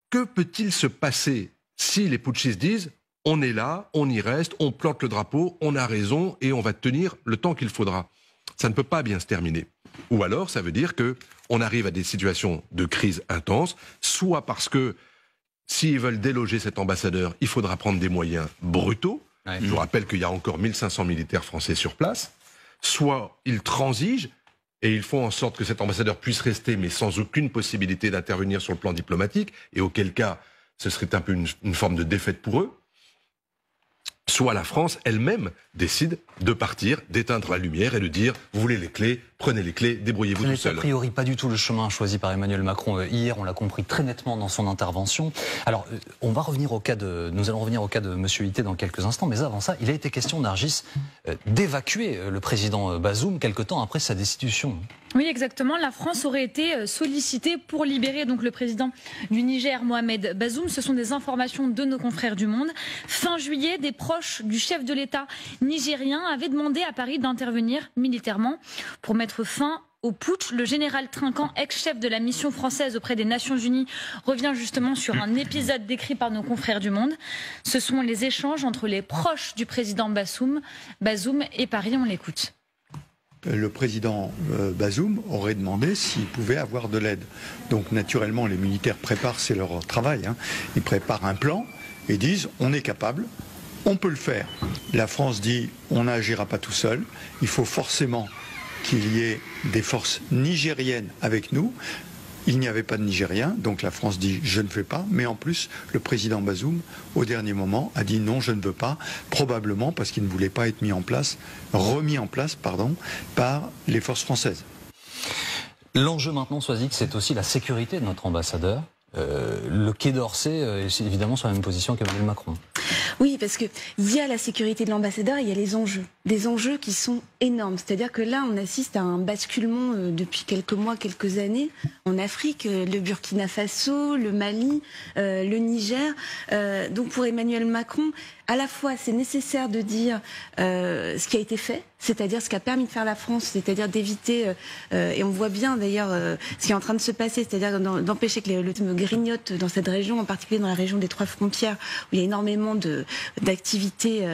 que peut-il se passer si les putschistes disent « on est là, on y reste, on plante le drapeau, on a raison et on va tenir le temps qu'il faudra ». Ça ne peut pas bien se terminer. Ou alors, ça veut dire qu'on arrive à des situations de crise intense, soit parce que s'ils veulent déloger cet ambassadeur, il faudra prendre des moyens brutaux. Ouais. Je vous rappelle qu'il y a encore 1500 militaires français sur place. Soit ils transigent et ils font en sorte que cet ambassadeur puisse rester, mais sans aucune possibilité d'intervenir sur le plan diplomatique, et auquel cas, ce serait un peu une forme de défaite pour eux. Soit la France elle-même décide de partir, d'éteindre la lumière et de dire « vous voulez les clés, prenez les clés, débrouillez-vous tout seul ». Ce n'est a priori pas du tout le chemin choisi par Emmanuel Macron hier, on l'a compris très nettement dans son intervention. Alors, nous allons revenir au cas de M. Ité dans quelques instants, mais avant ça, il a été question, Nargis, d'évacuer le président Bazoum quelque temps après sa destitution. Oui, exactement. La France aurait été sollicitée pour libérer donc le président du Niger, Mohamed Bazoum. Ce sont des informations de nos confrères du Monde. Fin juillet, des proches du chef de l'État nigérien avaient demandé à Paris d'intervenir militairement pour mettre fin au putsch. Le général Trinquant, ex-chef de la mission française auprès des Nations Unies, revient justement sur un épisode décrit par nos confrères du Monde. Ce sont les échanges entre les proches du président Bazoum et Paris. On l'écoute. Le président Bazoum aurait demandé s'il pouvait avoir de l'aide. Donc naturellement, les militaires préparent, c'est leur travail, hein. Ils préparent un plan et disent on est capable, on peut le faire. La France dit on n'agira pas tout seul, il faut forcément qu'il y ait des forces nigériennes avec nous. Il n'y avait pas de Nigériens, donc la France dit je ne fais pas, mais en plus le président Bazoum au dernier moment a dit non je ne veux pas, probablement parce qu'il ne voulait pas être remis en place par les forces françaises. L'enjeu maintenant, Soisy, c'est aussi la sécurité de notre ambassadeur. Le Quai d'Orsay est évidemment sur la même position qu'Emmanuel Macron. Oui, parce qu'il y a la sécurité de l'ambassadeur, il y a les enjeux. Des enjeux qui sont énormes. C'est-à-dire que là, on assiste à un basculement depuis quelques mois, quelques années en Afrique. Le Burkina Faso, le Mali, le Niger. Donc pour Emmanuel Macron, à la fois, c'est nécessaire de dire ce qui a été fait, c'est-à-dire ce qu'a permis de faire la France, c'est-à-dire d'éviter, et on voit bien d'ailleurs ce qui est en train de se passer, c'est-à-dire d'empêcher que le grignote dans cette région, en particulier dans la région des Trois Frontières, où il y a énormément d'activités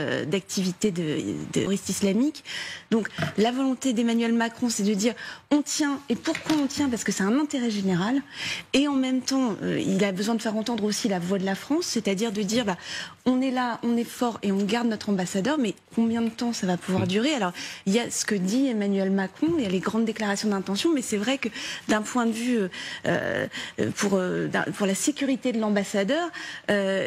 terroristes islamiques. Donc la volonté d'Emmanuel Macron, c'est de dire on tient, et pourquoi on tient? Parce que c'est un intérêt général, et en même temps, il a besoin de faire entendre aussi la voix de la France, c'est-à-dire de dire on est là, on est fort et on garde notre ambassadeur, mais combien de temps ça va pouvoir durer? Alors, il y a ce que dit Emmanuel Macron, il y a les grandes déclarations d'intention, mais c'est vrai que d'un point de vue pour la sécurité de l'ambassadeur,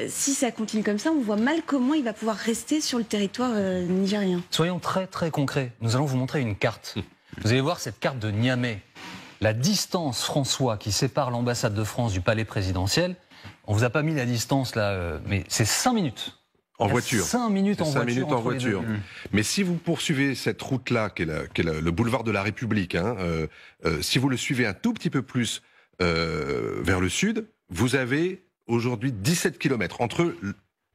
si ça continue comme ça, on voit mal comment il va pouvoir rester sur le territoire nigérien. Soyons très très concrets. Nous allons vous montrer une carte. Vous allez voir cette carte de Niamey. La distance, François, qui sépare l'ambassade de France du palais présidentiel. On vous a pas mis la distance là, mais c'est 5 minutes. En voiture. 5 minutes en voiture. Mais si vous poursuivez cette route-là, qui est le boulevard de la République, hein, si vous le suivez un tout petit peu plus vers le sud, vous avez aujourd'hui 17 km entre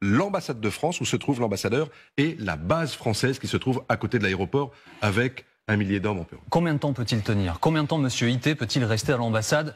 l'ambassade de France, où se trouve l'ambassadeur, et la base française qui se trouve à côté de l'aéroport avec 1 millier d'hommes en Pérou. Combien de temps peut-il tenir? Combien de temps M. Ité peut-il rester à l'ambassade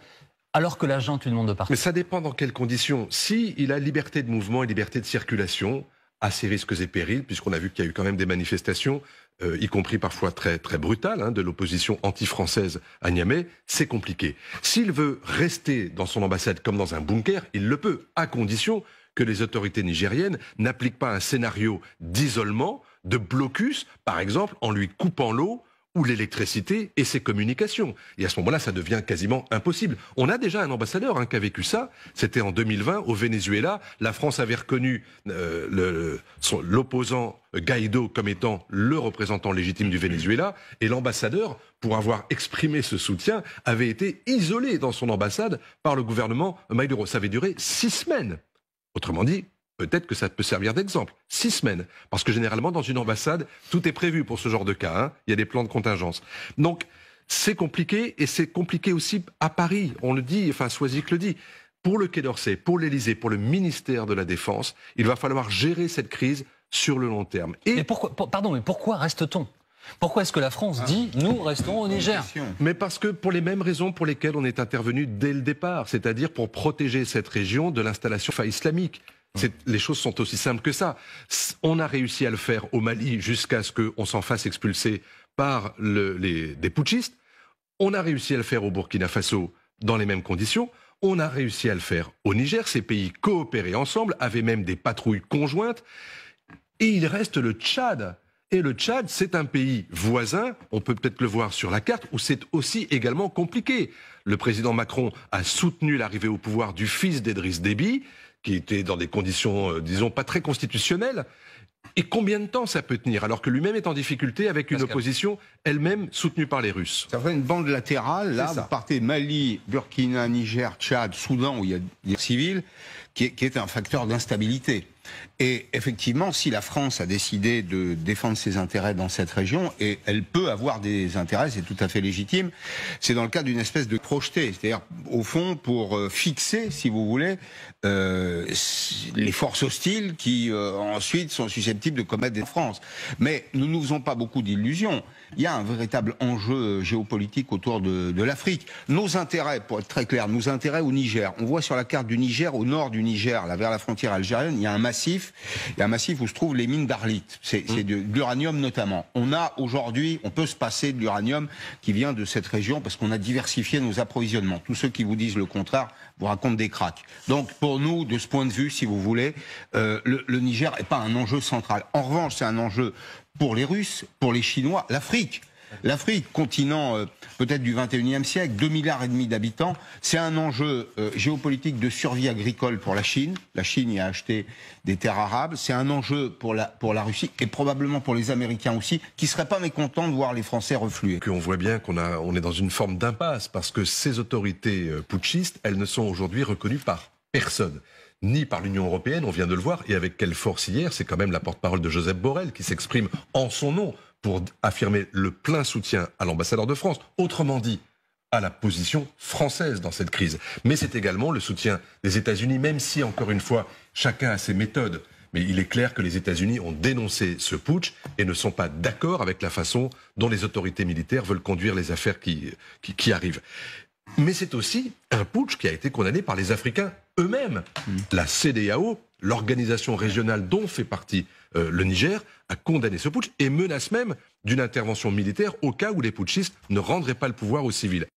alors que la junte lui demande de partir? Mais ça dépend dans quelles conditions. S'il a liberté de mouvement et liberté de circulation, à ses risques et périls, puisqu'on a vu qu'il y a eu quand même des manifestations, y compris parfois très, très brutales, hein, de l'opposition anti-française à Niamey, c'est compliqué. S'il veut rester dans son ambassade comme dans un bunker, il le peut, à condition que les autorités nigériennes n'appliquent pas un scénario d'isolement, de blocus, par exemple en lui coupant l'eau ou l'électricité et ses communications. Et à ce moment-là, ça devient quasiment impossible. On a déjà un ambassadeur qui a vécu ça. C'était en 2020, au Venezuela. La France avait reconnu l'opposant Guaido comme étant le représentant légitime du Venezuela. Et l'ambassadeur, pour avoir exprimé ce soutien, avait été isolé dans son ambassade par le gouvernement Maduro. Ça avait duré 6 semaines. Autrement dit, peut-être que ça peut servir d'exemple. 6 semaines. Parce que généralement, dans une ambassade, tout est prévu pour ce genre de cas. Hein. Il y a des plans de contingence. Donc, c'est compliqué, et c'est compliqué aussi à Paris. On le dit, enfin, Soisic le dit. Pour le Quai d'Orsay, pour l'Élysée, pour le ministère de la Défense, il va falloir gérer cette crise sur le long terme. Mais pourquoi reste-t-on? Pourquoi est-ce que la France dit « nous restons au Niger » ? Mais parce que pour les mêmes raisons pour lesquelles on est intervenu dès le départ, c'est-à-dire pour protéger cette région de l'installation islamique. Les choses sont aussi simples que ça. On a réussi à le faire au Mali jusqu'à ce qu'on s'en fasse expulser par des putschistes. On a réussi à le faire au Burkina Faso dans les mêmes conditions. On a réussi à le faire au Niger. Ces pays coopéraient ensemble, avaient même des patrouilles conjointes. Et il reste le Tchad. Et le Tchad, c'est un pays voisin, on peut peut-être le voir sur la carte, où c'est aussi également compliqué. Le président Macron a soutenu l'arrivée au pouvoir du fils d'Idriss Déby, qui était dans des conditions, disons, pas très constitutionnelles. Et combien de temps ça peut tenir, alors que lui-même est en difficulté avec une opposition elle-même soutenue par les Russes? Ça fait une bande latérale, là, vous partez Mali, Burkina, Niger, Tchad, Soudan, où il y a des civils, qui est un facteur d'instabilité. Et effectivement, si la France a décidé de défendre ses intérêts dans cette région, et elle peut avoir des intérêts, c'est tout à fait légitime, c'est dans le cadre d'une espèce de projeté, c'est-à-dire au fond pour fixer, si vous voulez, les forces hostiles qui ensuite sont susceptibles de commettre des France. Mais nous ne nous faisons pas beaucoup d'illusions. Il y a un véritable enjeu géopolitique autour de l'Afrique. Nos intérêts, pour être très clair, nos intérêts au Niger. On voit sur la carte du Niger, au nord du Niger, là vers la frontière algérienne, il y a un massif où se trouvent les mines d'Arlit. C'est de l'uranium notamment. On a aujourd'hui, on peut se passer de l'uranium qui vient de cette région parce qu'on a diversifié nos approvisionnements. Tous ceux qui vous disent le contraire vous racontent des cracks. Donc pour nous, de ce point de vue, si vous voulez, le Niger n'est pas un enjeu central. En revanche, c'est un enjeu pour les Russes, pour les Chinois, l'Afrique. L'Afrique, continent peut-être du 21e siècle, 2,5 milliards d'habitants, c'est un enjeu géopolitique de survie agricole pour la Chine. La Chine y a acheté des terres arables. C'est un enjeu pour la Russie et probablement pour les Américains aussi, qui ne seraient pas mécontents de voir les Français refluer. On voit bien qu'on est dans une forme d'impasse, parce que ces autorités putschistes, elles ne sont aujourd'hui reconnues par personne. Ni par l'Union européenne, on vient de le voir, et avec quelle force hier, c'est quand même la porte-parole de Josep Borrell qui s'exprime en son nom pour affirmer le plein soutien à l'ambassadeur de France, autrement dit, à la position française dans cette crise. Mais c'est également le soutien des États-Unis, même si, encore une fois, chacun a ses méthodes. Mais il est clair que les États-Unis ont dénoncé ce putsch et ne sont pas d'accord avec la façon dont les autorités militaires veulent conduire les affaires qui arrivent. Mais c'est aussi un putsch qui a été condamné par les Africains eux-mêmes. La CEDEAO, l'organisation régionale dont fait partie le Niger, a condamné ce putsch et menace même d'une intervention militaire au cas où les putschistes ne rendraient pas le pouvoir aux civils.